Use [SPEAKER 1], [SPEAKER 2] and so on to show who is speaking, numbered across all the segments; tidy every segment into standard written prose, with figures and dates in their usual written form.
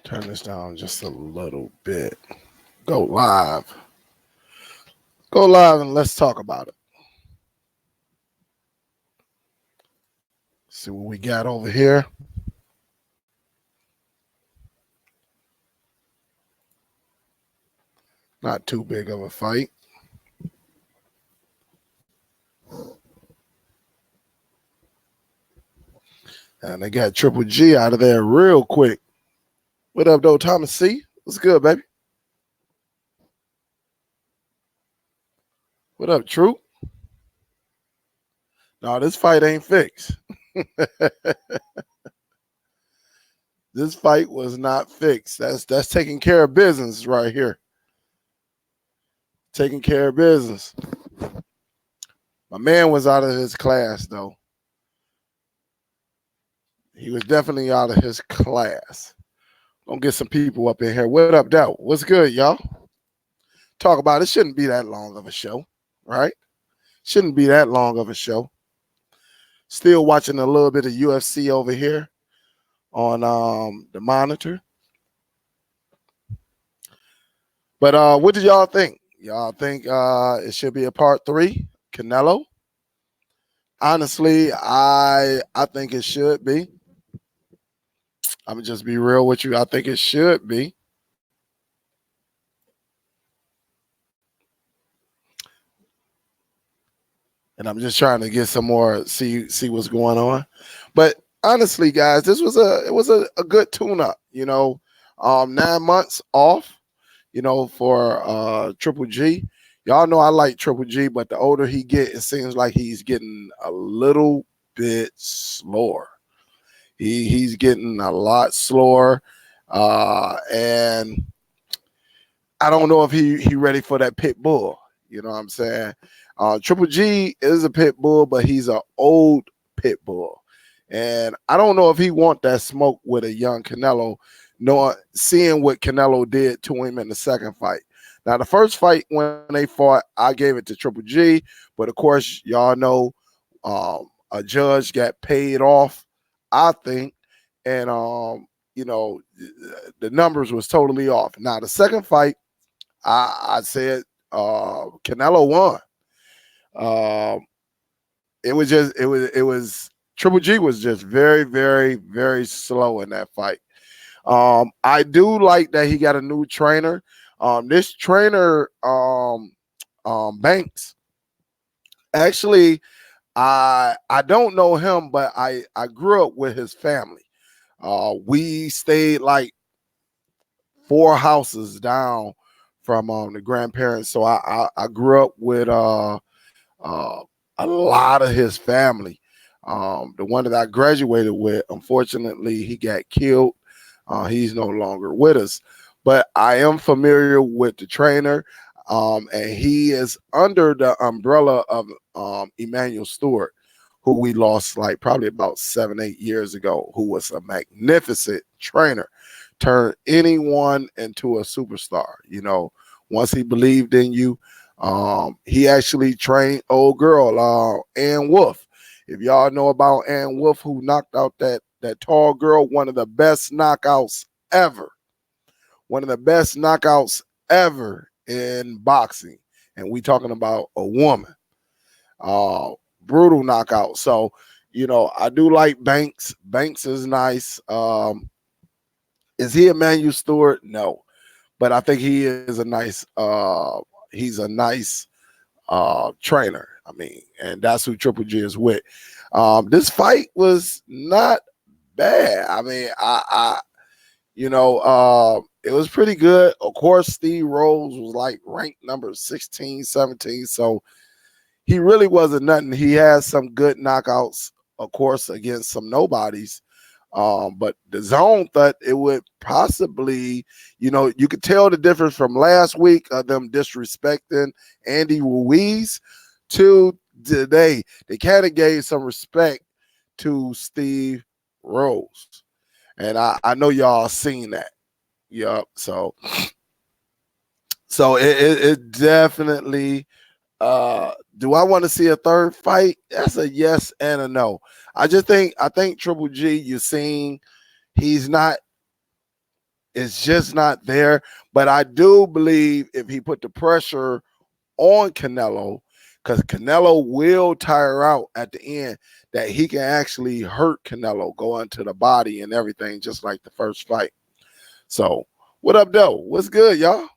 [SPEAKER 1] Turn this down just a little bit. Go live. Go live and let's talk about it. See what we got over here. Not too big of a fight. And they got Triple G out of there real quick. What up, though, Thomas C? What's good, baby? What up, True? No, this fight ain't fixed. This fight was not fixed. That's taking care of business right here. Taking care of business. My man was out of his class, though. He was definitely out of his class. Gonna get some people up in here. What up, though? What's good, y'all? Talk about it. Shouldn't be that long of a show, right? Shouldn't be that long of a show. Still watching a little bit of UFC over here on the monitor. But what did y'all think? Y'all think it should be a part 3? Canelo? Honestly, I think it should be. I'm gonna just be real with you. I think it should be. And I'm just trying to get some more, see what's going on. But honestly, guys, this was a good tune-up. 9 months off. For Triple G. Y'all know I like Triple G, but the older he gets, it seems like he's getting a little bit slower. He's getting a lot slower, and I don't know if he ready for that pit bull. You know what I'm saying? Triple G is a pit bull, but he's an old pit bull, and I don't know if he want that smoke with a young Canelo. Seeing what Canelo did to him in the second fight. Now, the first fight when they fought, I gave it to Triple G, but of course, y'all know a judge got paid off, I think, and the numbers was totally off. Now, the second fight, I said Canelo won. It was Triple G was just very, very, very slow in that fight. I do like that he got a new trainer. This trainer, Banks, actually, I don't know him, but I grew up with his family. We stayed like 4 houses down from the grandparents, so I grew up with a lot of his family. The one that I graduated with, unfortunately, he got killed. He's no longer with us, but I am familiar with the trainer, and he is under the umbrella of Emmanuel Stewart, who we lost like probably about 7-8 years ago, who was a magnificent trainer, turned anyone into a superstar. Once he believed in you, he actually trained old girl, Ann Wolf. If y'all know about Ann Wolf, who knocked out that tall girl, one of the best knockouts ever. One of the best knockouts ever in boxing. And we talking about a woman. Brutal knockout. So, I do like Banks. Banks is nice. Is he Emmanuel Stewart? No. But I think he is a nice trainer. I mean, and that's who Triple G is with. This fight was not bad. I mean, it was pretty good. Of course, Steve Rose was like ranked number 16, 17. So he really wasn't nothing. He has some good knockouts, of course, against some nobodies. But the zone thought it would possibly, you could tell the difference from last week of them disrespecting Andy Ruiz to today. They kind of gave some respect to Steve Rose. And I know y'all seen that. Yep. So it definitely, do I want to see a third fight? That's a yes and a no. I think Triple G, you're seeing he's not It's just not there. But I do believe if he put the pressure on Canelo, because Canelo will tire out at the end, that he can actually hurt Canelo, go into the body and everything, just like the first fight. So, what up, though? What's good, y'all?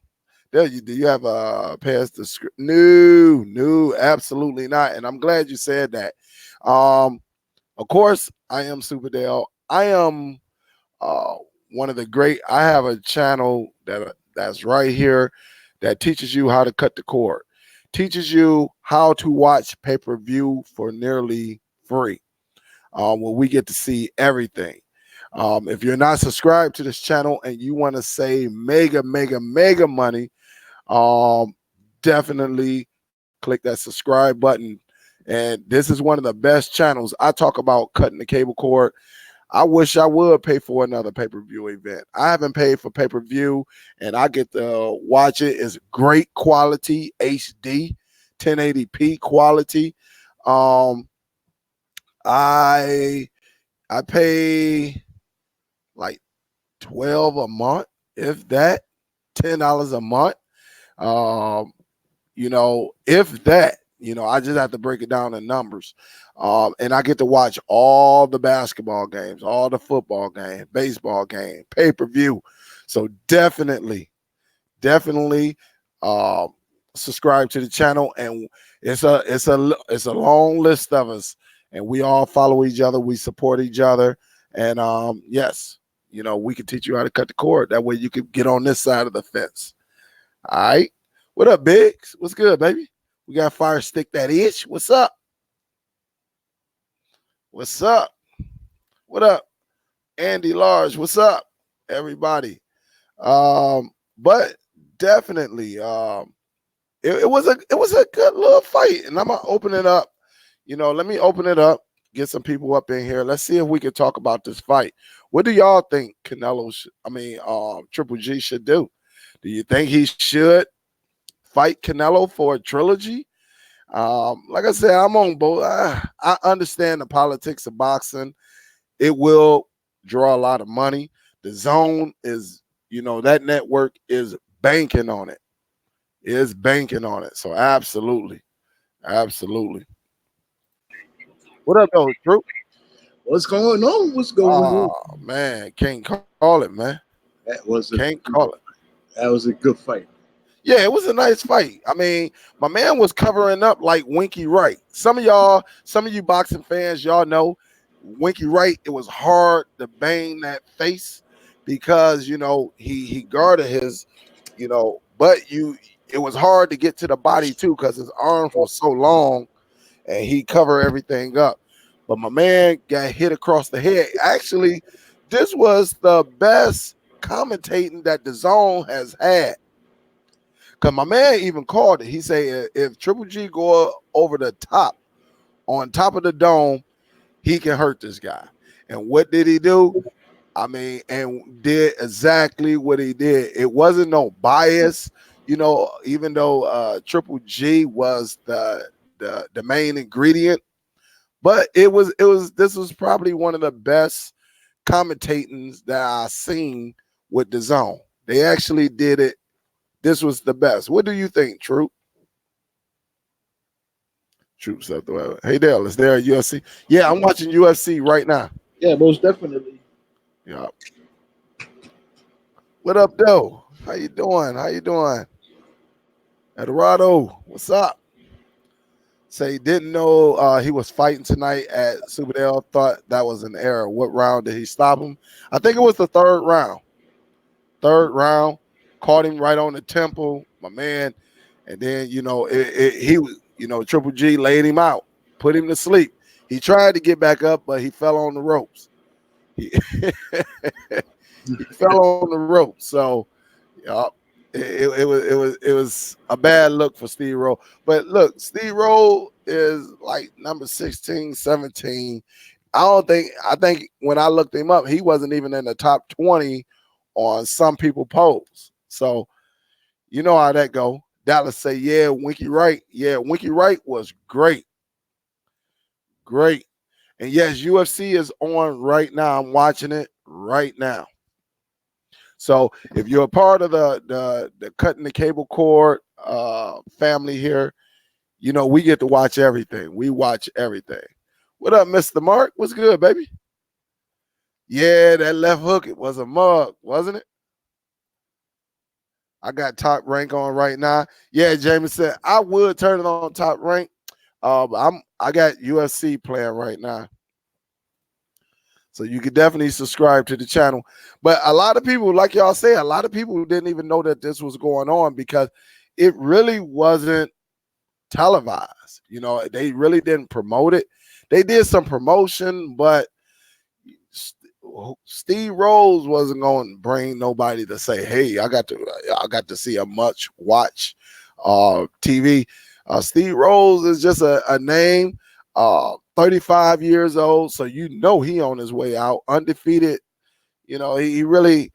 [SPEAKER 1] Do you have a past the script? No, no, absolutely not. And I'm glad you said that. Of course, I am Superdell. I am uh, one of the great. I have a channel that's right here that teaches you how to cut the cord, teaches you how to watch pay-per-view for nearly free. Where we get to see everything. If you're not subscribed to this channel and you want to save mega, mega, mega money, um, definitely click that subscribe button. And this is one of the best channels. I talk about cutting the cable cord. I wish I would pay for another pay-per-view event. I haven't paid for pay-per-view, and I get to watch it. It's great quality, HD, 1080p quality. Um, I I pay like 12 a month, if that, $10 a month. Um, if that, I just have to break it down in numbers. And I get to watch all the basketball games, all the football game, baseball game, pay-per-view. So definitely um subscribe to the channel. And it's a long list of us, and we all follow each other, we support each other. And yes, we can teach you how to cut the cord. That way you can get on this side of the fence. All right. What up, Biggs? What's good, baby? We got Fire Stick That Itch. What's up? What's up? What up? Andy Large, what's up? Everybody. But definitely, it was a good little fight. And I'm gonna open it up. Let me open it up, get some people up in here. Let's see if we can talk about this fight. What do y'all think Triple G should do? Do you think he should fight Canelo for a trilogy? Like I said, I'm on both. I understand the politics of boxing. It will draw a lot of money. The zone is, that network is banking on it. Is banking on it. So absolutely. Absolutely. What up, though, Drew?
[SPEAKER 2] What's going on? What's going on?
[SPEAKER 1] Oh man, can't call it, man. Can't call it.
[SPEAKER 2] That was a good fight.
[SPEAKER 1] Yeah, it was a nice fight. I mean, my man was covering up like Winky Wright. Some of you boxing fans, y'all know Winky Wright. It was hard to bang that face because he guarded his, but it was hard to get to the body too because his arms were so long and he covered everything up. But my man got hit across the head. Actually, this was the best commentating that the zone has had. Cause my man even called it. He said if Triple G go over the top, on top of the dome, he can hurt this guy. And what did he do? I mean, and did exactly what he did. It wasn't no bias, even though Triple G was the main ingredient. But this was probably one of the best commentatings that I've seen with the zone. They actually did it. This was the best. What do you think, Troop? Troops up the way. Hey Dale, is there a UFC? Yeah, I'm watching UFC right now.
[SPEAKER 2] Yeah, most definitely.
[SPEAKER 1] Yeah. What up, though? How you doing? How you doing? Eduardo, what's up? Say didn't know he was fighting tonight at Superdell. Thought that was an error. What round did he stop him? I think it was the third round. Third round, caught him right on the temple, my man. And then he was Triple G laid him out, put him to sleep. He tried to get back up, but he fell on the ropes. He, he fell on the ropes. So yeah, it was a bad look for Steve Rowe. But look, Steve Rowe is like number 16, 17. I think when I looked him up, he wasn't even in the top 20 on some people polls. So you know how that go. Dallas say, yeah, Winky Wright. Yeah, Winky Wright was great. Great. And yes, UFC is on right now. I'm watching it right now. So if you're a part of the cutting the cable cord family here, you know we get to watch everything. We watch everything. What up, Mr. Mark? What's good, baby? Yeah, that left hook, it was a mug, wasn't it? I got top rank on right now. Yeah, Jameson, I would turn it on top rank. I got UFC playing right now. So you could definitely subscribe to the channel. But a lot of people, like y'all say, a lot of people didn't even know that this was going on because it really wasn't televised. You know, they really didn't promote it. They did some promotion, but Steve Rose wasn't going to bring nobody to say, "Hey, I got to see a much watch TV." Steve Rose is just a name. 35 years old, so you know he on his way out, undefeated. You know, he wasn't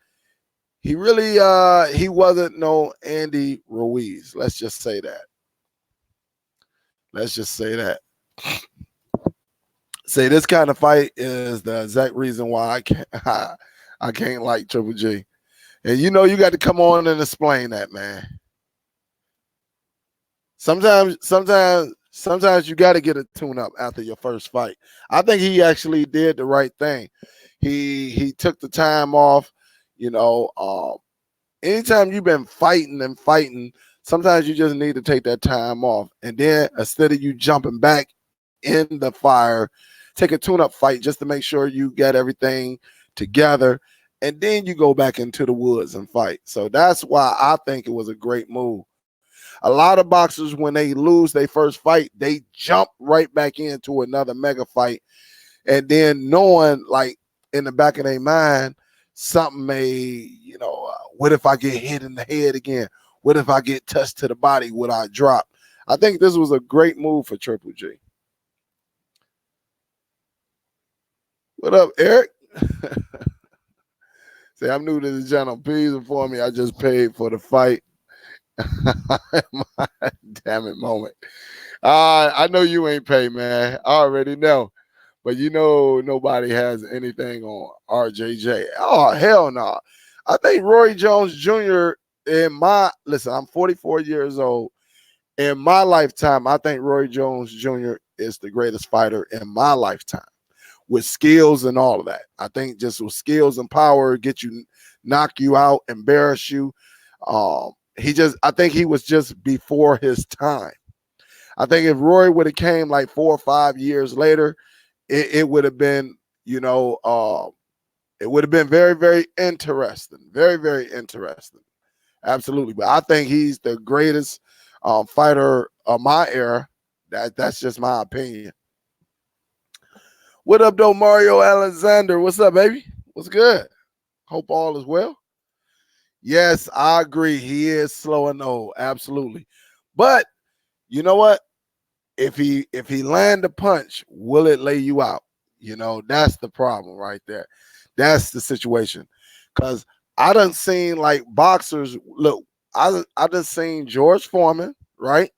[SPEAKER 1] no Andy Ruiz. Let's just say that. Let's just say that. Say this kind of fight is the exact reason why I can't like Triple G. And you know you got to come on and explain that, man. Sometimes you got to get a tune up after your first fight. I think he actually did the right thing. He took the time off. You know, anytime you've been fighting and fighting, sometimes you just need to take that time off. And then instead of you jumping back in the fire, take a tune up fight just to make sure you got everything together. And then you go back into the woods and fight. So that's why I think it was a great move. A lot of boxers, when they lose their first fight, they jump right back into another mega fight. And then knowing, like, in the back of their mind, something may, what if I get hit in the head again? What if I get touched to the body? Would I drop? I think this was a great move for Triple G. What up, Eric? Say, I'm new to the channel. Please inform me I just paid for the fight. Damn it moment. I know you ain't paid, man. I already know. But you know nobody has anything on RJJ. Oh, hell no. I think Roy Jones Jr. I'm 44 years old. In my lifetime, I think Roy Jones Jr. is the greatest fighter in my lifetime with skills and all of that. I think just with skills and power, knock you out, embarrass you. I think he was just before his time. I think if Roy would have came like 4 or 5 years later, it would have been, it would have been very, very interesting. Very, very interesting. Absolutely. But I think he's the greatest fighter of my era. That's just my opinion. What up, though, Mario Alexander? What's up, baby? What's good? Hope all is well. Yes, I agree. He is slow and old. Absolutely. But you know what? If he land a punch, will it lay you out? That's the problem right there. That's the situation. Because I done seen like boxers. Look, I done seen George Foreman, right?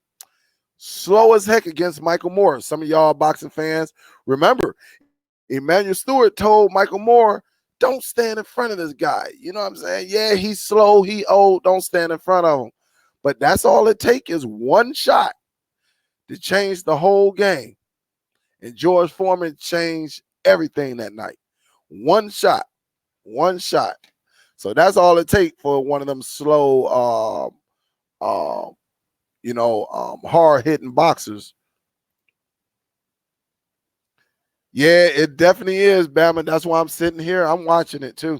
[SPEAKER 1] Slow as heck against Michael Moore. Some of y'all boxing fans remember Emmanuel Stewart told Michael Moore, don't stand in front of this guy. You know what I'm saying? Yeah, he's slow, he old, don't stand in front of him. But that's all it takes is one shot to change the whole game. And George Foreman changed everything that night. One shot. One shot. So that's all it takes for one of them slow, hard-hitting boxers. Yeah, it definitely is, Bama. That's why I'm sitting here. I'm watching it too.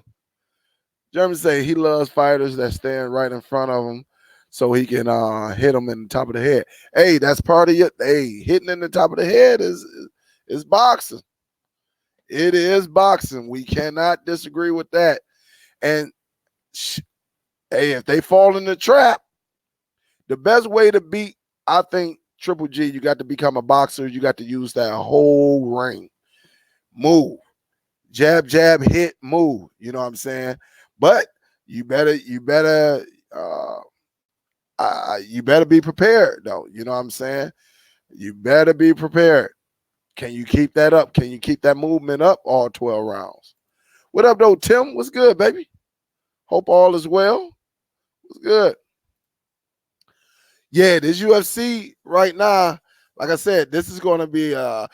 [SPEAKER 1] Jeremy say he loves fighters that stand right in front of him so he can hit them in the top of the head. Hey, that's part of it. Hey, hitting in the top of the head is boxing. It is boxing. We cannot disagree with that. And hey, if they fall in the trap, the best way to beat, I think, Triple G, you got to become a boxer. You got to use that whole ring. Move. Jab, jab, hit, move. You know what I'm saying? But you better be prepared, though. You know what I'm saying? You better be prepared. Can you keep that up? Can you keep that movement up all 12 rounds? What up, though, Tim? What's good, baby? Hope all is well. It's good. Yeah, this UFC right now, like I said, this is going to be that.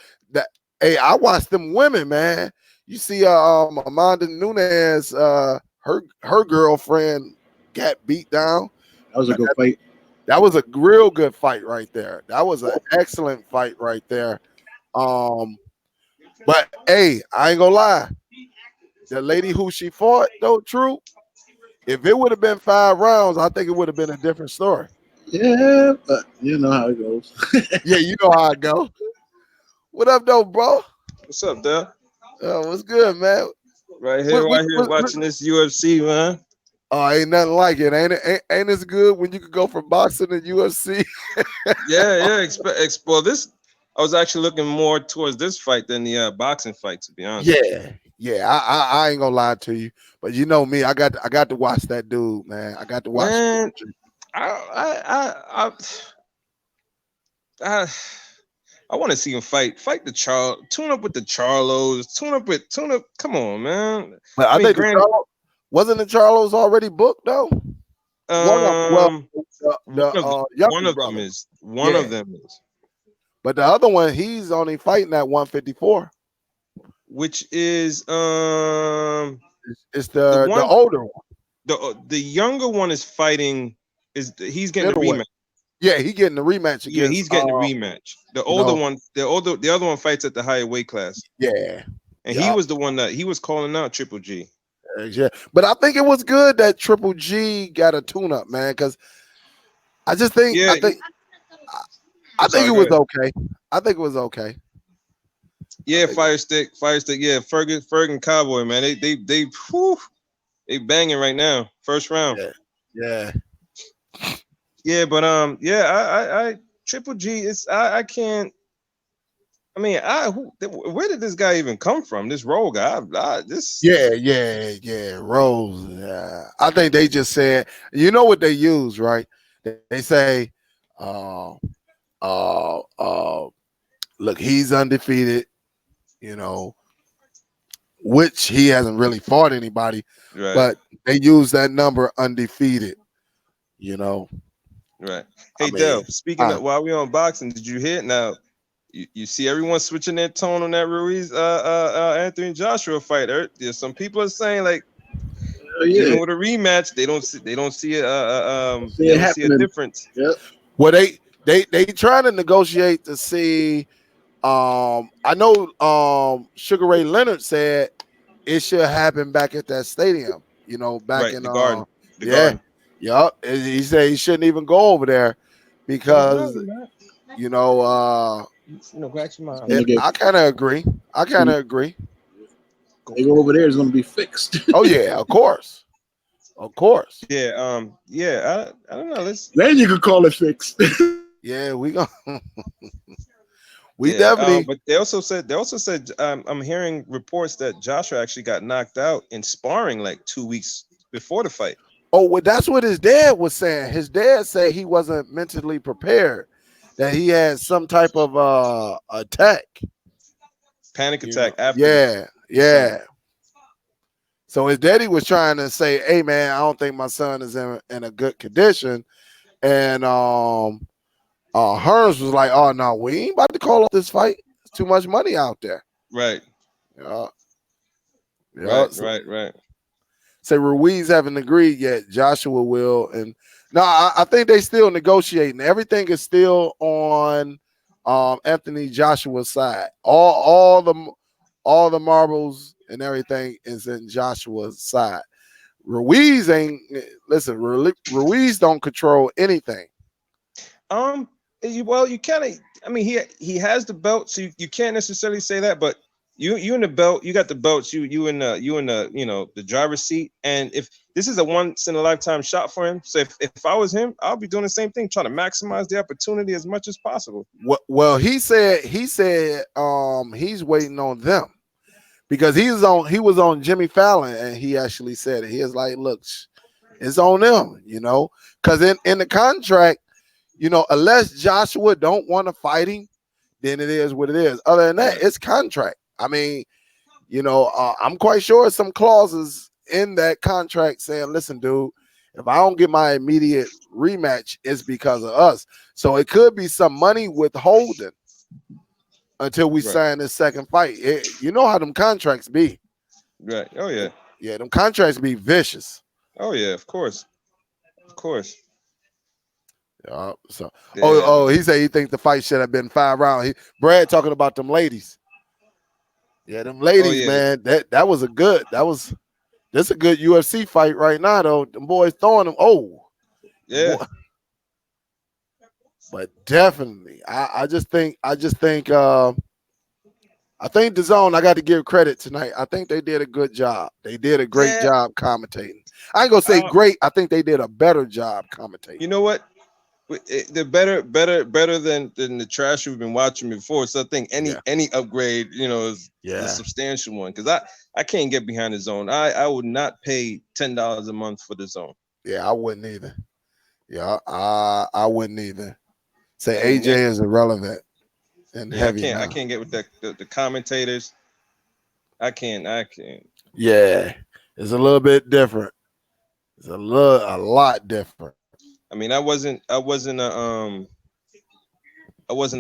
[SPEAKER 1] Hey, I watched them women, man. You see, Amanda Nunes, her girlfriend got beat down.
[SPEAKER 2] That was a good fight.
[SPEAKER 1] That was a real good fight right there. That was an excellent fight right there. But hey, I ain't gonna lie. The lady who she fought, though, true. If it would have been 5 rounds, I think it would have been a different story.
[SPEAKER 2] Yeah, but you know how it goes.
[SPEAKER 1] Yeah, you know how I go. What up, though, bro?
[SPEAKER 3] What's up, Dell?
[SPEAKER 1] What's good, man?
[SPEAKER 3] Right here,
[SPEAKER 1] What, what,
[SPEAKER 3] right here,
[SPEAKER 1] what, what-
[SPEAKER 3] watching this UFC, man.
[SPEAKER 1] Oh, ain't nothing like it. Ain't this good when you could go from boxing to UFC?
[SPEAKER 3] Yeah. Well, this I was actually looking more towards this fight than the boxing fight, to be honest.
[SPEAKER 1] Yeah. I ain't gonna lie to you, but you know me, I got to watch that dude, man. I got to watch.
[SPEAKER 3] Man, I I I want to see him fight the tune up with the Charlos, tune up. Come on, man.
[SPEAKER 1] But I
[SPEAKER 3] I mean,
[SPEAKER 1] think wasn't the Charlos already booked though? One of
[SPEAKER 3] one of them,
[SPEAKER 1] youngest brother.
[SPEAKER 3] one of them is,
[SPEAKER 1] but the other one he's only fighting at 154.
[SPEAKER 3] which is
[SPEAKER 1] It's the
[SPEAKER 3] one
[SPEAKER 1] older one.
[SPEAKER 3] the younger one is fighting he's getting the rematch.
[SPEAKER 1] Yeah, he getting the rematch against.
[SPEAKER 3] Yeah, he's getting the rematch. The older one, the other one fights at the higher weight class.
[SPEAKER 1] Yeah,
[SPEAKER 3] and he was the one that he was calling out Triple G.
[SPEAKER 1] Yeah, but I think it was good that Triple G got a tune-up, man, because I just think I think it was okay. I think it was okay.
[SPEAKER 3] Yeah, Fire Stick. Yeah, Ferguson Cowboy, man. They banging right now. First round.
[SPEAKER 1] Yeah,
[SPEAKER 3] but I Triple G is I can't. I mean, where did this guy even come from? This role guy.
[SPEAKER 1] Rose. Yeah, I think they just said, you know what they use, right? They say, look, he's undefeated. You know, which he hasn't really fought anybody,
[SPEAKER 3] right.
[SPEAKER 1] But they use that number undefeated. You know,
[SPEAKER 3] right. Hey, Del. Speaking of while we on boxing, did you hear now? You see everyone switching their tone on that Ruiz Anthony Joshua fight. There's some people are saying like, even with a rematch, they don't see a difference.
[SPEAKER 2] Yep.
[SPEAKER 1] Well, they trying to negotiate to see. I know Sugar Ray Leonard said it should happen back at that stadium. You know, back in
[SPEAKER 3] the Garden.
[SPEAKER 1] Garden. Yup. He said he shouldn't even go over there because you know. I kind of agree.
[SPEAKER 2] They go over there, it's going to be fixed.
[SPEAKER 1] Oh yeah, of course.
[SPEAKER 3] Yeah. I don't know.
[SPEAKER 2] Then you could call it fixed.
[SPEAKER 1] Yeah, we gonna. Definitely.
[SPEAKER 3] But they also said I'm hearing reports that Joshua actually got knocked out in sparring like 2 weeks before the fight.
[SPEAKER 1] Oh, well, that's what his dad was saying. His dad said he wasn't mentally prepared, that he had some type of attack,
[SPEAKER 3] panic attack. After
[SPEAKER 1] yeah. So his daddy was trying to say, "Hey, man, I don't think my son is in a good condition," and Hearns was like, "Oh no, we ain't about to call off this fight. There's too much money out there."
[SPEAKER 3] Right.
[SPEAKER 1] Yeah.
[SPEAKER 3] Right.
[SPEAKER 1] Say Ruiz haven't agreed yet. Joshua will, and no, I think they still negotiating. Everything is still on Anthony Joshua's side. All the marbles and everything is in Joshua's side. Ruiz ain't listen. Ruiz don't control anything.
[SPEAKER 3] Well, you kind of. I mean, he has the belt, so you can't necessarily say that. But you in the belt, you got the belts. You in the the driver's seat. And if this is a once in a lifetime shot for him, so if I was him, I'll be doing the same thing, trying to maximize the opportunity as much as possible.
[SPEAKER 1] Well, he said he's waiting on them because he was on Jimmy Fallon and he actually said it. He was like, look, it's on them, because in the contract. Unless Joshua don't want to fight him, then it is what it is. Other than that, it's contract. I mean, I'm quite sure some clauses in that contract saying, listen, dude, if I don't get my immediate rematch, it's because of us. So it could be some money withholding until we
[SPEAKER 3] Right.
[SPEAKER 1] sign this second fight. You know how them contracts be.
[SPEAKER 3] Right. Oh yeah.
[SPEAKER 1] Yeah, them contracts be vicious.
[SPEAKER 3] Oh yeah. Of course. Of course.
[SPEAKER 1] So
[SPEAKER 3] Yeah, man.
[SPEAKER 1] he said he thinks the fight should have been 5 rounds. Brad talking about them ladies. Yeah, them
[SPEAKER 3] Oh
[SPEAKER 1] ladies,
[SPEAKER 3] yeah.
[SPEAKER 1] man. That was a good. This a good UFC fight right now though. Them boys throwing them. Oh,
[SPEAKER 3] Yeah.
[SPEAKER 1] but definitely, I just think I think the zone. I got to give credit tonight. I think they did a good job. They did a great
[SPEAKER 3] Yeah.
[SPEAKER 1] job commentating. I ain't gonna say great. I think they did a better job commentating.
[SPEAKER 3] You know what? They're better than the trash we've been watching before. So I think any upgrade, is a substantial one. Because I can't get behind the zone. I would not pay $10 a month for the zone.
[SPEAKER 1] Yeah, I wouldn't either. Yeah, I wouldn't either. Say
[SPEAKER 3] I mean,
[SPEAKER 1] AJ is irrelevant and heavy now.
[SPEAKER 3] I can't get with the commentators. I can't.
[SPEAKER 1] Yeah, it's a little bit different. It's a lot different.
[SPEAKER 3] I mean, I wasn't a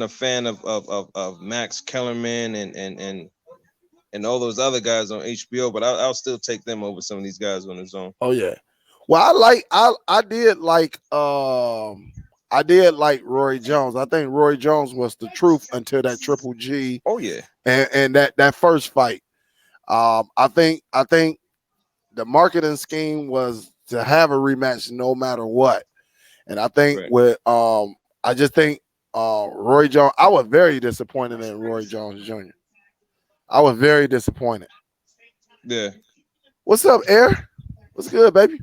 [SPEAKER 3] fan of Max Kellerman and all those other guys on HBO, but I'll still take them over some of these guys on the zone.
[SPEAKER 1] Oh yeah. Well, I did like Roy Jones. I think Roy Jones was the truth until that Triple G.
[SPEAKER 3] Oh yeah.
[SPEAKER 1] And that first fight. I think the marketing scheme was to have a rematch no matter what. And I think I just think Roy Jones, I was very disappointed in Roy Jones Jr. I was very disappointed.
[SPEAKER 3] Yeah.
[SPEAKER 1] What's up, Air? What's good, baby?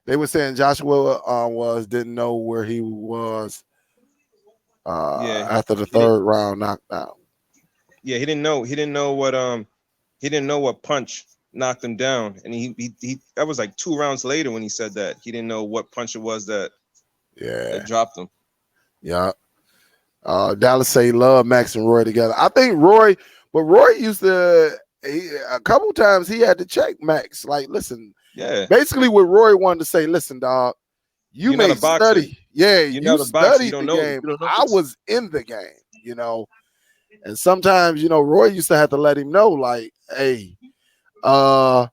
[SPEAKER 1] They were saying Joshua didn't know where he was after the third round knockdown.
[SPEAKER 3] Yeah, he didn't know what punch knocked him down, and he that was like 2 rounds later when he said that he didn't know what punch it was that dropped him.
[SPEAKER 1] Yeah. Dallas say love Max and Roy together. I think Roy used to a couple times he had to check Max. Like, listen, basically what Roy wanted to say, listen, dog, you may study. Yeah, you studied the game. I was in the game, and sometimes, Roy used to have to let him know, like, hey, nah,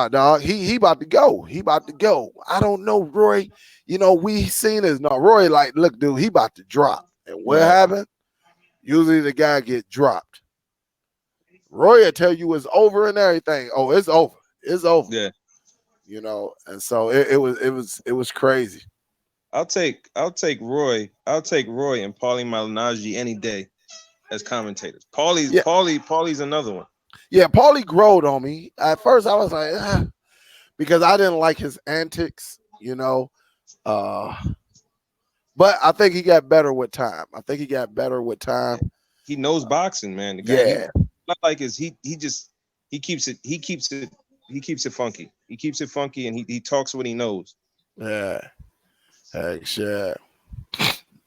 [SPEAKER 1] dog, he about to go. He about to go. I don't know, Roy. We seen this. No, Roy, like, look, dude, he about to drop. And what happened? Usually the guy get dropped. Roy will tell you it's over and everything. Oh, it's over. It's over.
[SPEAKER 3] Yeah.
[SPEAKER 1] And so it was crazy.
[SPEAKER 3] I'll take Roy. I'll take Roy and Paulie Malignaggi any day as commentators. Paulie's another one.
[SPEAKER 1] Yeah, Paulie growed on me. At first, I was like, because I didn't like his antics, but I think he got better with time.
[SPEAKER 3] He knows boxing, man. The guy, not like is he keeps it funky. He keeps it funky, and he talks what he knows.
[SPEAKER 1] Yeah. Heck yeah.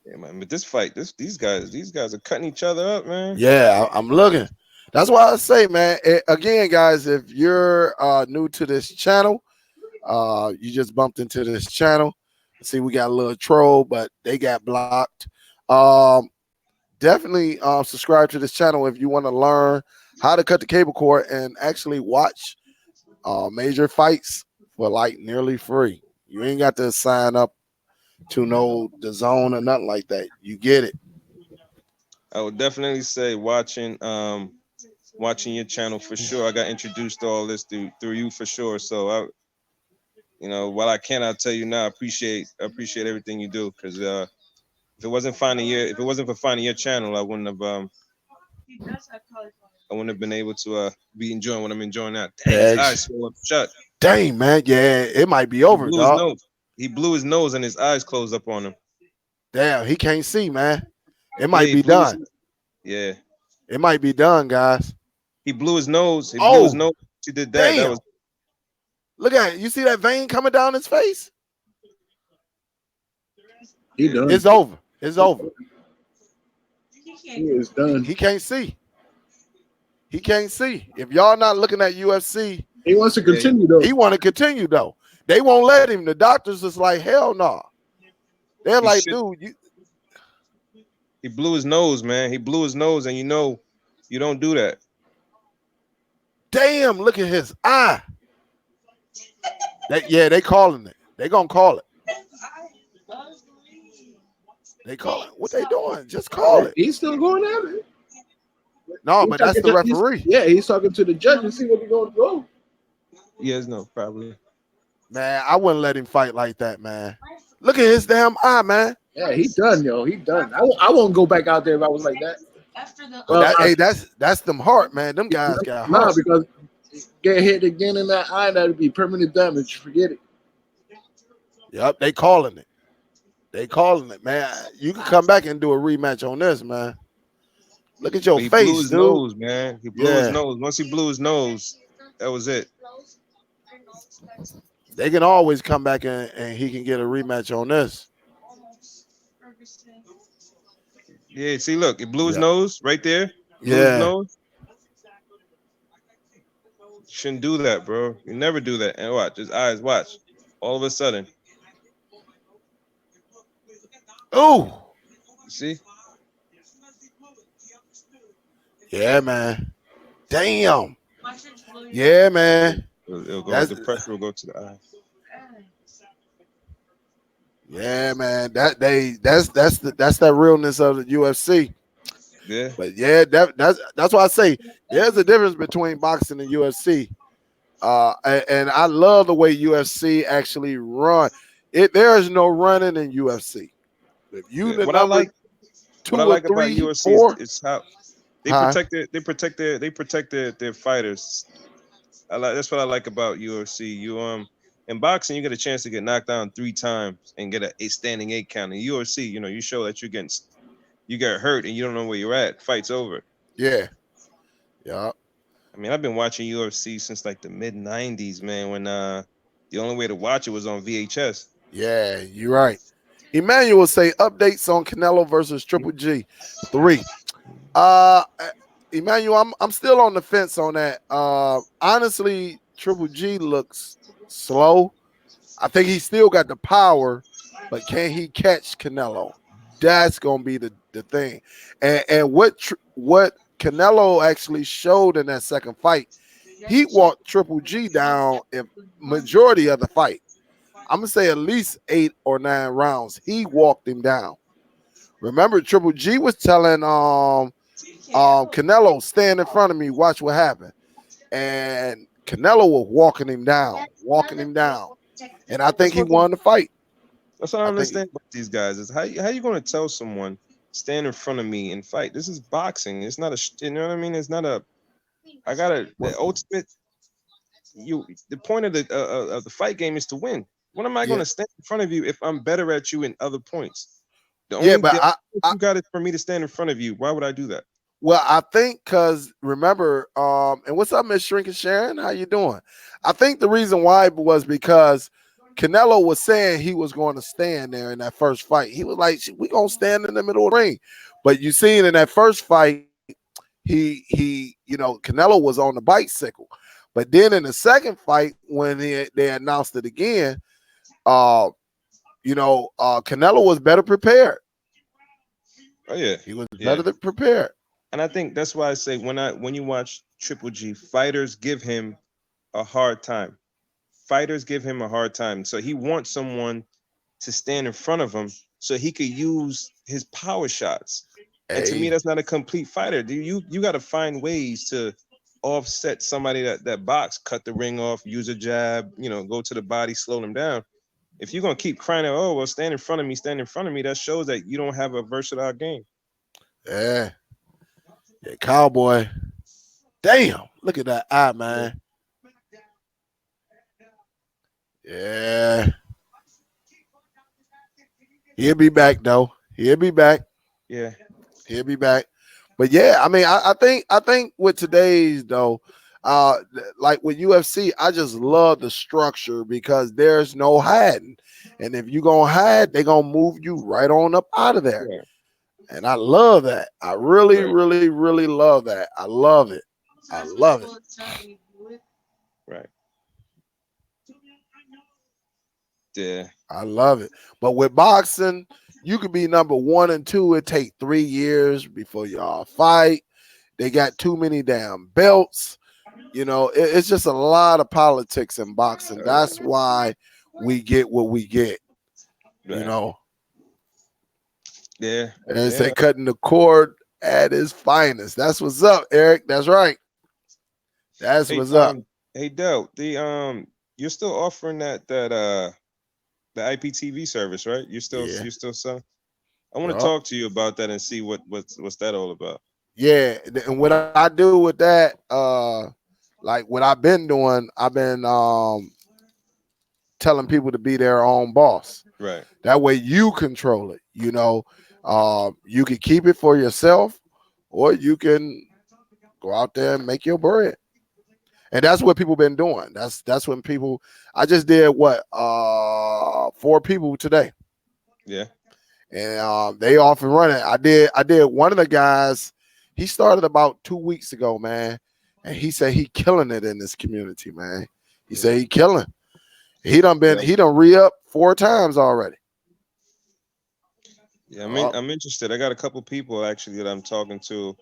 [SPEAKER 3] Yeah, man. But this fight, these guys are cutting each other up, man.
[SPEAKER 1] Yeah, I'm looking. That's why I say, man. Again, guys, if you're new to this channel, you just bumped into this channel. See, we got a little troll, but they got blocked. Definitely subscribe to this channel if you want to learn how to cut the cable cord and actually watch major fights for like nearly free. You ain't got to sign up to know the zone or nothing like that. You get it.
[SPEAKER 3] I would definitely say watching your channel for sure. I got introduced to all this through you for sure. So while I cannot tell you now, I appreciate everything you do, because if it wasn't for finding your channel, I wouldn't have been able to be enjoying what I'm enjoying now. Dang, his eyes swelled shut.
[SPEAKER 1] Dang, man, yeah, it might be over, dog.
[SPEAKER 3] He blew his nose and his eyes closed up on him.
[SPEAKER 1] Damn, he can't see, man. It might be done.
[SPEAKER 3] Yeah,
[SPEAKER 1] it might be done, guys.
[SPEAKER 3] He blew his nose. He blew his nose. He did that.
[SPEAKER 1] Damn.
[SPEAKER 3] That was.
[SPEAKER 1] Look at it. You see that vein coming down his face?
[SPEAKER 2] He done.
[SPEAKER 1] It's over. It's over.
[SPEAKER 2] He is done.
[SPEAKER 1] He can't see. He can't see. If y'all not looking at UFC,
[SPEAKER 2] He wants to continue though.
[SPEAKER 1] He want to continue though. They won't let him. The doctors is like, hell no. They're like, dude,
[SPEAKER 3] he blew his nose, man. He blew his nose, and you don't do that.
[SPEAKER 1] Damn, look at his eye. They calling it. They gonna call it. They call it. What they doing? Just call it.
[SPEAKER 2] He's still going at it.
[SPEAKER 1] No, but that's the referee.
[SPEAKER 2] He's talking to the judge and see what he's going to go.
[SPEAKER 3] Yes, no, probably.
[SPEAKER 1] Man, I wouldn't let him fight like that, man. Look at his damn eye, man.
[SPEAKER 2] Yeah, he done, yo. He done. I won't go back out there if I was like that.
[SPEAKER 1] That's them heart, man. Them guys got heart.
[SPEAKER 2] Nah, because get hit again in that eye, that'd be permanent damage. Forget it.
[SPEAKER 1] Yep, they calling it. They calling it, man. You can come back and do a rematch on this, man. Look at your face,
[SPEAKER 3] blew his
[SPEAKER 1] dude.
[SPEAKER 3] Nose, man. He blew his nose. Once he blew his nose, that was it.
[SPEAKER 1] They can always come back and he can get a rematch on this.
[SPEAKER 3] Yeah, see, look, he blew his nose right there. Blew his nose. Shouldn't do that, bro. You never do that. And watch his eyes. Watch. All of a sudden.
[SPEAKER 1] Oh.
[SPEAKER 3] See?
[SPEAKER 1] Yeah, man. Damn. Yeah, man.
[SPEAKER 3] It'll go. The pressure will go to the eye.
[SPEAKER 1] Yeah, man. That's that realness of the UFC.
[SPEAKER 3] Yeah.
[SPEAKER 1] But yeah, that's why I say there's a difference between boxing and UFC. And I love the way UFC actually run. There is no running in UFC. If you
[SPEAKER 3] what I like about UFC is how they protect their fighters. That's what I like about UFC. In boxing, you get a chance to get knocked down 3 times and get a standing 8 count. In UFC, you show that you get hurt and you don't know where you're at. Fight's over.
[SPEAKER 1] Yeah.
[SPEAKER 3] I mean, I've been watching UFC since like the mid '90s, man. When the only way to watch it was on VHS.
[SPEAKER 1] Yeah, you're right. Emmanuel say updates on Canelo versus Triple G 3. Emmanuel, I'm still on the fence on that. Honestly, Triple G looks slow. I think he still got the power, but can he catch Canelo? That's gonna be the thing. And what Canelo actually showed in that second fight, he walked Triple G down in majority of the fight. I'm gonna say at least 8 or 9 rounds. He walked him down. Remember, Triple G was telling Canelo, stand in front of me, watch what happened. And Canelo was walking him down. And I think he won the fight.
[SPEAKER 3] That's what I understand about these guys is how you going to tell someone stand in front of me and fight? This is boxing. It's not you know what I mean? It's not the ultimate. The point of the fight game is to win. When am I going to stand in front of you if I'm better at you in other points? You got it for me to stand in front of you. Why would I do that?
[SPEAKER 1] Well, I think because remember, and what's up, Miss Shrinking Sharon? How you doing? I think the reason why was because Canelo was saying he was going to stand there in that first fight. He was like, "We gonna stand in the middle of the ring," but you seen in that first fight, Canelo was on the bicycle. But then in the second fight, when they announced it again, Canelo was better prepared.
[SPEAKER 3] Oh yeah,
[SPEAKER 1] he was better prepared.
[SPEAKER 3] And I think that's why I say when you watch Triple G, fighters give him a hard time. So he wants someone to stand in front of him so he could use his power shots. And to me, that's not a complete fighter. You got to find ways to offset somebody that box, cut the ring off, use a jab, go to the body, slow them down. If you're gonna keep crying out, "Oh well, stand in front of me," that shows that you don't have a versatile game.
[SPEAKER 1] Yeah, Cowboy. Damn, look at that eye, man. Yeah. He'll be back though.
[SPEAKER 3] Yeah.
[SPEAKER 1] He'll be back. But yeah, I mean, I think with today's though, like with UFC, I just love the structure because there's no hiding. And if you're gonna hide, they're gonna move you right on up out of there. Yeah. And I love that. I really, really, really love that. I love it.
[SPEAKER 3] Right. Yeah.
[SPEAKER 1] I love it. But with boxing, you could be number 1 and 2. It take 3 years before y'all fight. They got too many damn belts. You know, it's just a lot of politics in boxing. That's why we get what we get. You
[SPEAKER 3] Right.
[SPEAKER 1] know,
[SPEAKER 3] Yeah.
[SPEAKER 1] and they say
[SPEAKER 3] Yeah.
[SPEAKER 1] cutting the cord at its finest. That's what's up, Eric. That's right. That's
[SPEAKER 3] Hey,
[SPEAKER 1] what's up.
[SPEAKER 3] hey Del, you're still offering that the IPTV service, right?
[SPEAKER 1] Yeah.
[SPEAKER 3] You still selling? I want to
[SPEAKER 1] Yup.
[SPEAKER 3] talk to you about that and see what's that all about.
[SPEAKER 1] Yeah. And what I do with that, like what I've been doing, I've been telling people to be their own boss.
[SPEAKER 3] Right.
[SPEAKER 1] That way you control it. You know, you can keep it for yourself, or you can go out there and make your bread. And that's what people been doing. That's when people. I just did what 4 people today,
[SPEAKER 3] Yeah.
[SPEAKER 1] and they off and running. I did one of the guys. He started about 2 weeks ago, man, and he said he killing it in this community, man. He
[SPEAKER 3] Yeah.
[SPEAKER 1] said he killing.
[SPEAKER 3] Yeah.
[SPEAKER 1] He done re-up 4 times already.
[SPEAKER 3] Yeah.
[SPEAKER 1] Oh,
[SPEAKER 3] I'm interested. I got a couple people actually that I'm talking to,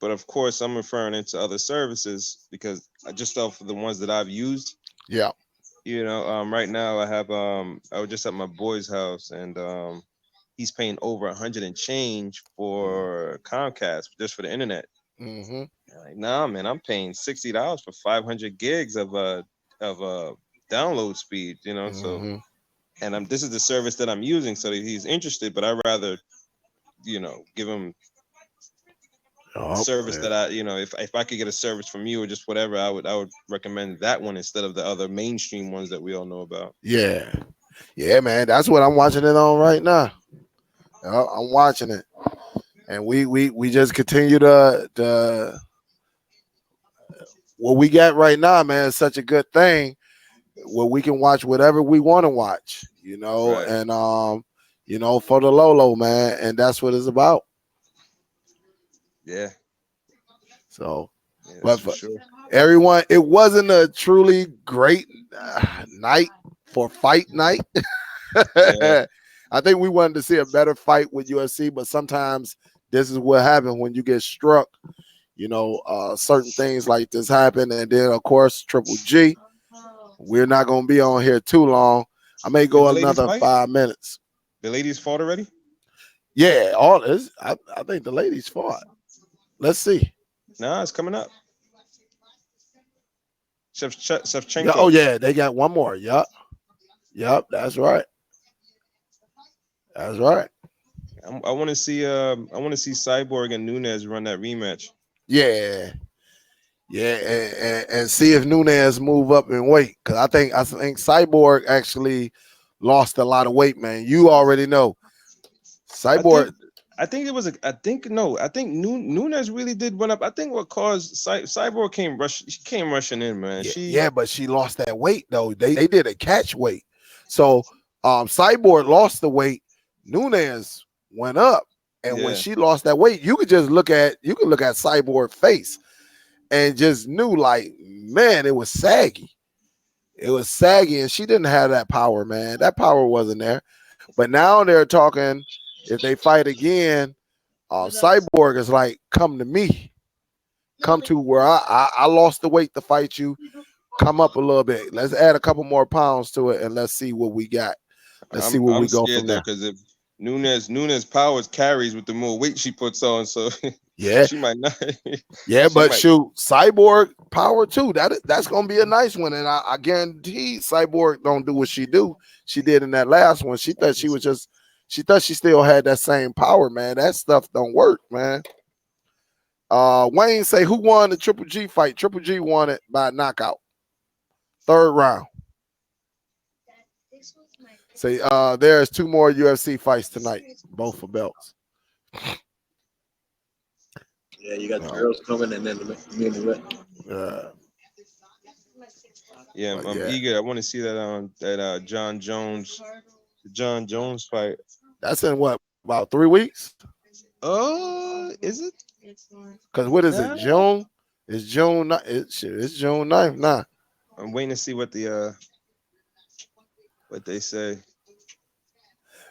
[SPEAKER 3] but of course I'm referring into other services because I just off of the ones that I've used.
[SPEAKER 1] yeah.
[SPEAKER 3] Right now I was just at my boy's house and he's paying over 100 and change for Comcast just for the internet.
[SPEAKER 1] Mm-hmm.
[SPEAKER 3] Like, nah, man, I'm paying $60 for 500 gigs of download speed. So
[SPEAKER 1] Mm-hmm.
[SPEAKER 3] and this is the service that I'm using, so he's interested, but I rather give him the
[SPEAKER 1] Oh,
[SPEAKER 3] service
[SPEAKER 1] yeah.
[SPEAKER 3] that if I could get a service from you or just whatever, I would recommend that one instead of the other mainstream ones that we all know about.
[SPEAKER 1] Yeah. Yeah, man. That's what I'm watching it on right now. I'm watching it. And we just continue to what we got right now, man, is such a good thing where we can watch whatever we want to watch,
[SPEAKER 3] Right.
[SPEAKER 1] and for the Lolo, man, and that's what it's about.
[SPEAKER 3] Yeah.
[SPEAKER 1] So,
[SPEAKER 3] Yeah, that's
[SPEAKER 1] but
[SPEAKER 3] for
[SPEAKER 1] for
[SPEAKER 3] sure.
[SPEAKER 1] everyone, it wasn't a truly great night for fight night.
[SPEAKER 3] Yeah.
[SPEAKER 1] I think we wanted to see a better fight with UFC, but sometimes this is what happens when you get struck. Certain things like this happen, and then of course Triple G. We're not gonna be on here too long. I may
[SPEAKER 3] Did
[SPEAKER 1] go
[SPEAKER 3] the ladies
[SPEAKER 1] another
[SPEAKER 3] fight?
[SPEAKER 1] 5 minutes.
[SPEAKER 3] The ladies fought already?
[SPEAKER 1] Yeah, all this. I think the ladies fought. Let's see.
[SPEAKER 3] Nah, it's coming up.
[SPEAKER 1] Yeah. Oh
[SPEAKER 3] Shevchenko.
[SPEAKER 1] yeah, they got one more. Yup. Yup. That's right. That's right.
[SPEAKER 3] I want to see Cyborg and Nunes run that rematch.
[SPEAKER 1] Yeah. Yeah, and see if Nunes move up in weight, because I think Cyborg actually lost a lot of weight, man. You already know
[SPEAKER 3] I think
[SPEAKER 1] Cyborg.
[SPEAKER 3] I think it was I think no, I think Nunes really did run up. I think what caused Cyborg she came rushing in, man.
[SPEAKER 1] Yeah,
[SPEAKER 3] She
[SPEAKER 1] yeah, but she lost that weight though. They did a catch weight, so Cyborg lost the weight. Nunes went up, and when
[SPEAKER 3] yeah.
[SPEAKER 1] she lost that weight, you could look at Cyborg face and just knew like, man, it was saggy. It was saggy, and she didn't have that power, man. That power wasn't there. But now they're talking if they fight again, Cyborg is like, come to me, come to where I lost the weight to fight you. Come up a little bit. Let's add a couple more pounds to it, and let's see what we got. Let's see where
[SPEAKER 3] I'm
[SPEAKER 1] we go
[SPEAKER 3] scared
[SPEAKER 1] from
[SPEAKER 3] though
[SPEAKER 1] there.
[SPEAKER 3] because if Nunes powers carries with the more weight she puts on, so
[SPEAKER 1] Yeah,
[SPEAKER 3] she might not.
[SPEAKER 1] yeah,
[SPEAKER 3] She
[SPEAKER 1] but
[SPEAKER 3] might.
[SPEAKER 1] shoot, Cyborg power too. That's gonna be a nice one, and I guarantee Cyborg don't do what she do. She did in that last one. She thought she still had that same power, man. That stuff don't work, man. Wayne say who won the Triple G fight? Triple G won it by knockout, 3rd round. Say there's 2 more UFC fights tonight, both for belts.
[SPEAKER 2] Yeah, you got the
[SPEAKER 1] Um,
[SPEAKER 2] girls coming and then the
[SPEAKER 1] uh,
[SPEAKER 3] Yeah,
[SPEAKER 1] but
[SPEAKER 3] I'm
[SPEAKER 1] yeah,
[SPEAKER 3] eager. I want to see that John Jones fight.
[SPEAKER 1] that's in what about 3 weeks?
[SPEAKER 3] Oh, is it?
[SPEAKER 1] Because what is it?
[SPEAKER 3] Nah.
[SPEAKER 1] June? It's June. It's June 9th now.
[SPEAKER 3] I'm waiting to see what what they say.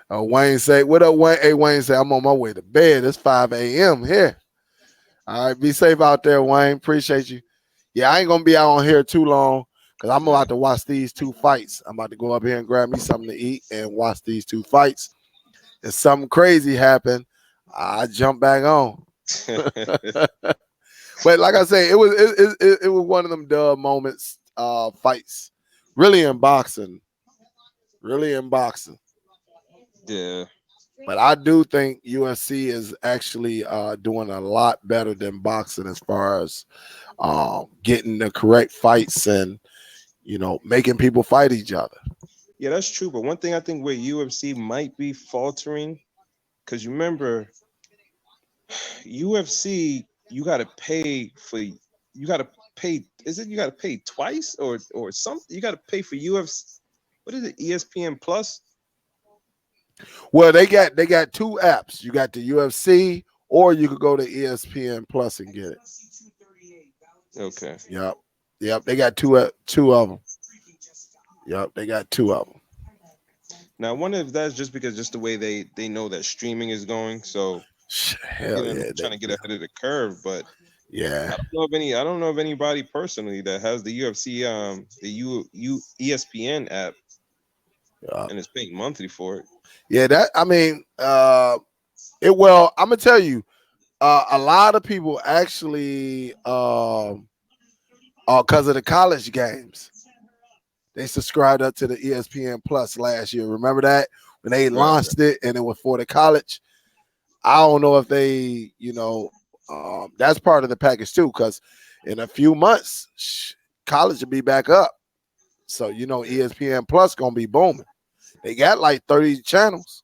[SPEAKER 1] Wayne say, what up, Wayne? Hey, Wayne say, I'm on my way to bed. It's 5 a.m. here. All right, be safe out there, Wayne. Appreciate you. Yeah, I ain't gonna be out on here too long because I'm about to watch these two fights. I'm about to go up here and grab me something to eat and watch these two fights. If something crazy happened, I jump back on. But like I say, it was one of them dub moments, fights. Really in boxing. Really in boxing.
[SPEAKER 3] Yeah.
[SPEAKER 1] But I do think UFC is actually doing a lot better than boxing as far as getting the correct fights and making people fight each other.
[SPEAKER 3] Yeah, that's true. But one thing I think where UFC might be faltering, because you remember UFC, you got to pay for, you got to pay. Is it you got to pay twice or something? You got to pay for UFC. What is it? ESPN Plus.
[SPEAKER 1] Well, they got two apps. You got the UFC, or you could go to ESPN Plus and get it.
[SPEAKER 3] Okay.
[SPEAKER 1] Yep. They got two of them. Yep, they got two of them.
[SPEAKER 3] Now, I wonder if that's just because just the way they know that streaming is going. So,
[SPEAKER 1] hell yeah,
[SPEAKER 3] trying to get ahead of the curve. But
[SPEAKER 1] yeah,
[SPEAKER 3] I don't know of anybody personally that has the UFC ESPN app and is paying monthly for it.
[SPEAKER 1] Yeah, that I mean, well, I'm gonna tell you, a lot of people actually, because of the college games, they subscribed up to the ESPN Plus last year. Remember that when they launched it and it was for the college. I don't know if they, that's part of the package too, because in a few months, college will be back up. So ESPN Plus gonna be booming. They got like 30 channels.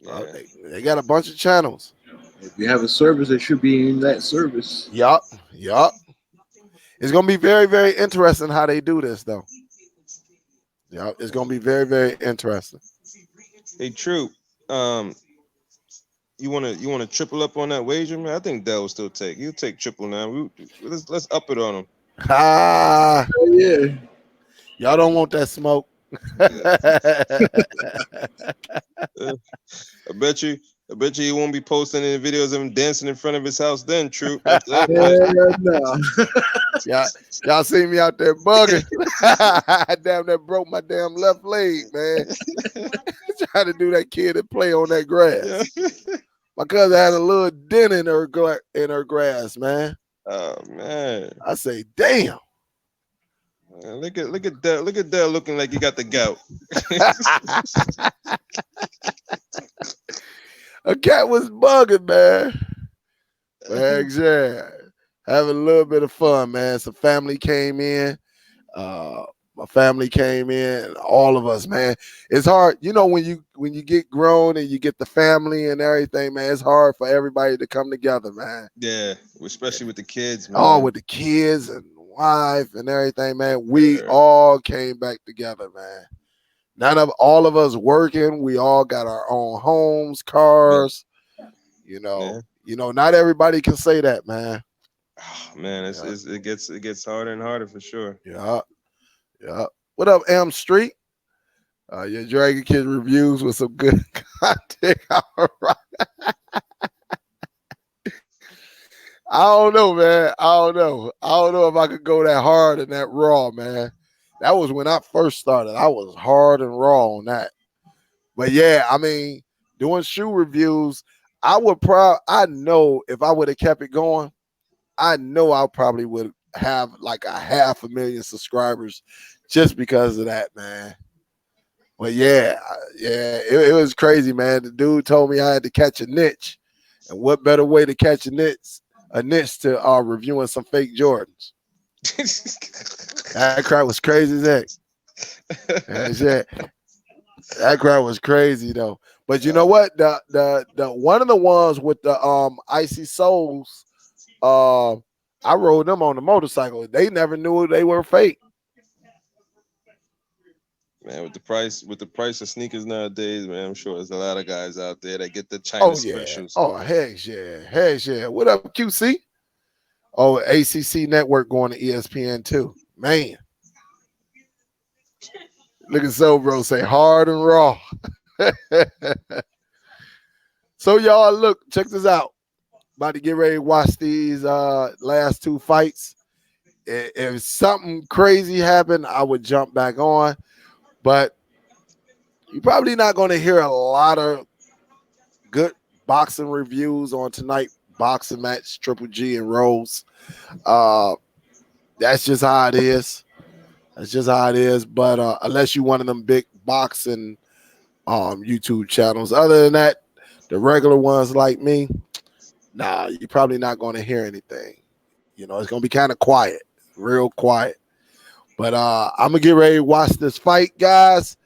[SPEAKER 3] Yeah.
[SPEAKER 1] They got a bunch of channels.
[SPEAKER 2] If you have a service, it should be in that service.
[SPEAKER 1] Yup. It's gonna be very, very interesting how they do this, though. Yeah, it's gonna be very, very interesting.
[SPEAKER 3] Hey, True. You wanna triple up on that wager, man? I think Dell will still take. He'll take triple now. Let's up it on him.
[SPEAKER 1] Ah,
[SPEAKER 2] yeah.
[SPEAKER 1] Y'all don't want that smoke.
[SPEAKER 3] I bet you he won't be posting any videos of him dancing in front of his house then, True.
[SPEAKER 1] Yeah, y'all see me out there bugging. Damn, that broke my damn left leg, man. Trying to do that kid and play on that grass. Yeah. My cousin had a little dent in her grass, man.
[SPEAKER 3] Oh man.
[SPEAKER 1] I say, damn.
[SPEAKER 3] Man, look at Dell looking like he got the gout.
[SPEAKER 1] A cat was bugging, man. Heck yeah. Having a little bit of fun, man. Some family came in. My family came in. All of us, man. It's hard, when you get grown and you get the family and everything, man. It's hard for everybody to come together, man.
[SPEAKER 3] Yeah, especially with the kids, man.
[SPEAKER 1] Oh, with the kids and wife and everything, man. We all came back together, man. All of us working. We all got our own homes, cars. Not everybody can say that, man.
[SPEAKER 3] Oh, man, it gets harder and harder for sure.
[SPEAKER 1] Yeah. What up, M Street? Your Dragon Kid reviews with some good content. All right. I don't know, man. I don't know if I could go that hard and that raw, man. That was when I first started. I was hard and raw on that. But yeah, I mean, doing shoe reviews, I know if I would have kept it going, I know I probably would have like 500,000 subscribers just because of that, man. But yeah, it was crazy, man. The dude told me I had to catch a niche. And what better way to catch a niche to reviewing some fake Jordans. That crowd was crazy as heck. That crowd was crazy though. But you know what? The one of the ones with the icy soles, I rode them on the motorcycle. They never knew they were fake.
[SPEAKER 3] Man, with the price of sneakers nowadays, man, I'm sure there's a lot of guys out there that get the China specials.
[SPEAKER 1] Oh, heck yeah. What up, QC? Oh, ACC network going to ESPN too. Man. Look at So Bro say hard and raw. So y'all, look, check this out. About to get ready to watch these last two fights. If something crazy happened, I would jump back on. But you're probably not going to hear a lot of good boxing reviews on tonight boxing match, Triple G and Rose. That's just how it is. That's just how it is. But unless you one of them big boxing YouTube channels, other than that, the regular ones like me, nah, you're probably not going to hear anything. You know, it's going to be kind of quiet, real quiet. But I'm going to get ready to watch this fight, guys.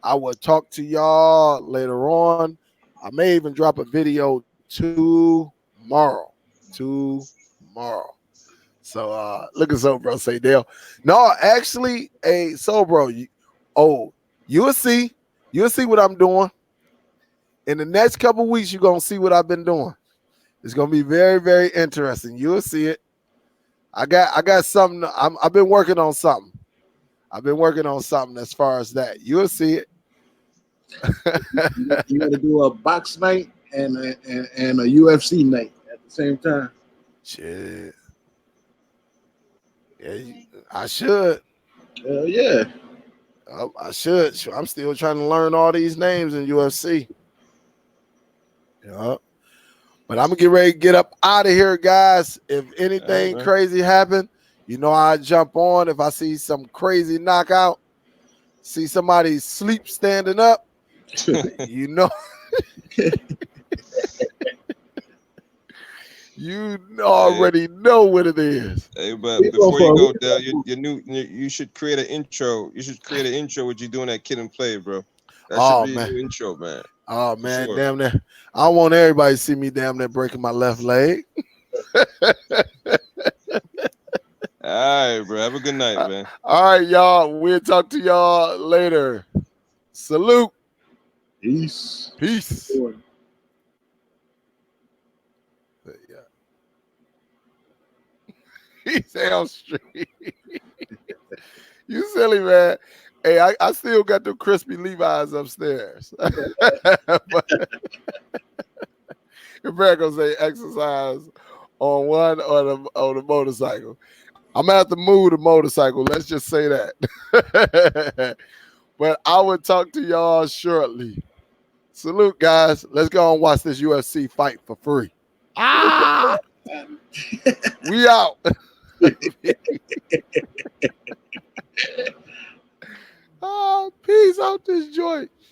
[SPEAKER 1] I will talk to y'all later on. I may even drop a video tomorrow. So look at So Bro say Dale. No, actually, So Bro, you'll see what I'm doing. In the next couple of weeks, you're gonna see what I've been doing. It's gonna be very, very interesting. You'll see it. I got something. I've been working on something. As far as that. You'll see it.
[SPEAKER 2] You got to do a box night and a UFC night at the same time.
[SPEAKER 1] Shit. Yeah, I should.
[SPEAKER 2] Yeah.
[SPEAKER 1] I should. I'm still trying to learn all these names in UFC. Yeah. But I'm gonna get ready to get up out of here, guys. If anything crazy happen, you know I jump on. If I see some crazy knockout, see somebody sleep standing up, you know. You already know what it is.
[SPEAKER 3] Hey, but before you go, Dell, you should create an intro. You should create an intro with you doing that Kid and Play, bro. That should be a new intro, man.
[SPEAKER 1] Oh man, sure. Damn near. I want everybody to see me damn near breaking my left leg.
[SPEAKER 3] All right, bro. Have a good night, man.
[SPEAKER 1] All right, y'all. We'll talk to y'all later. Salute.
[SPEAKER 2] Peace.
[SPEAKER 1] Peace. He sounds straight. You silly, man. Hey, I still got the crispy Levi's upstairs. Your brother gonna say exercise on one or on the motorcycle. I'm gonna have to move the motorcycle. Let's just say that. But I will talk to y'all shortly. Salute, guys. Let's go and watch this UFC fight for free. We out. Peace out this joint.